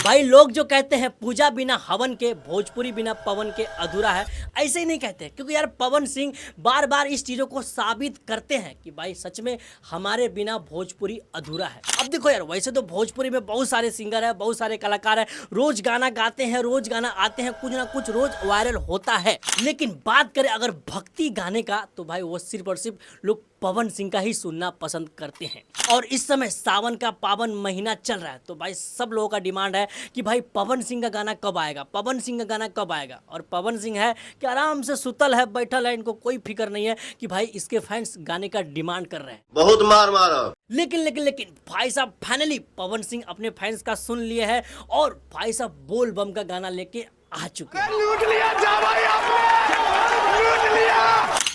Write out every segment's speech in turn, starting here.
भाई लोग जो कहते हैं पूजा बिना हवन के, भोजपुरी बिना पवन के अधूरा है, ऐसे ही नहीं कहते, क्योंकि यार पवन सिंह बार बार इस चीज़ों को साबित करते हैं कि भाई सच में हमारे बिना भोजपुरी अधूरा है। अब देखो यार, वैसे तो भोजपुरी में बहुत सारे सिंगर है, बहुत सारे कलाकार है, रोज गाना गाते हैं, रोज गाना आते हैं, कुछ ना कुछ रोज वायरल होता है। लेकिन बात करें अगर भक्ति गाने का, तो भाई वो सिर्फ और सिर्फ लोग पवन सिंह का ही सुनना पसंद करते हैं। और इस समय सावन का पावन महीना चल रहा है, तो भाई सब लोगों का डिमांड है कि भाई पवन सिंह का गाना कब आएगा, पवन सिंह का गाना कब आएगा। और पवन सिंह है कि आराम से सुतल है, बैठल है, इनको कोई फिक्र नहीं है कि भाई इसके फैंस गाने का डिमांड कर रहे हैं। बहुत मार मारो। लेकिन भाई साहब फाइनली पवन सिंह अपने फैंस का सुन लिए हैं और भाई साहब बोल बम का गाना लेके आ चुके हैं। लूट लिया जा भाई आपने, लूट लिया।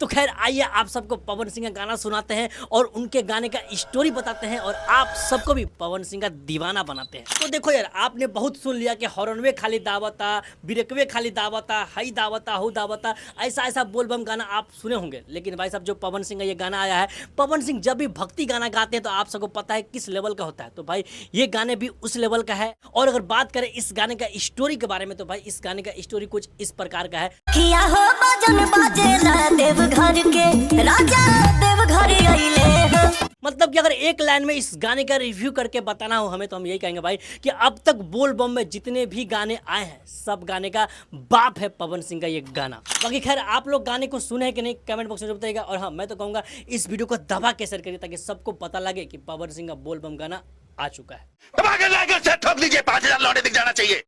तो खैर आइए आप सबको पवन सिंह का गाना सुनाते हैं और उनके गाने का स्टोरी बताते हैं और आप सबको भी पवन सिंह का दीवाना बनाते हैं। तो देखो यार, आपने बहुत सुन लिया कि हॉर्नवे खाली दावता, बिरकवे खाली दावता, हई दावता, हु दावता, ऐसा बोल बम गाना आप सुने होंगे। लेकिन भाई साहब जो पवन सिंह का ये गाना आया है, पवन सिंह जब भी भक्ति गाना गाते हैं तो आप सबको पता है किस लेवल का होता है। तो भाई ये गाने भी उस लेवल का है। और अगर बात करें इस गाने का स्टोरी के बारे में, तो भाई इस गाने का स्टोरी कुछ इस प्रकार का है। किया हो भजन बाजेला देवघर के राजा, देवघर आइले हो। मतलब कि अगर एक लाइन में इस गाने का रिव्यू करके बताना हो हमें, तो हम यही कहेंगे भाई कि अब तक बोल बम में जितने भी गाने आए हैं, सब गाने का बाप है पवन सिंह का ये गाना। बाकी खैर आप लोग गाने को सुने कि नहीं, कमेंट बॉक्स में बताइएगा। और हाँ, मैं तो कहूँगा इस वीडियो को दबा के शेयर करिए ताकि सबको पता लगे कि पवन सिंह का बोल बम गाना आ चुका है। ठोक लीजिए, 5000 लौटे दिख जाना चाहिए।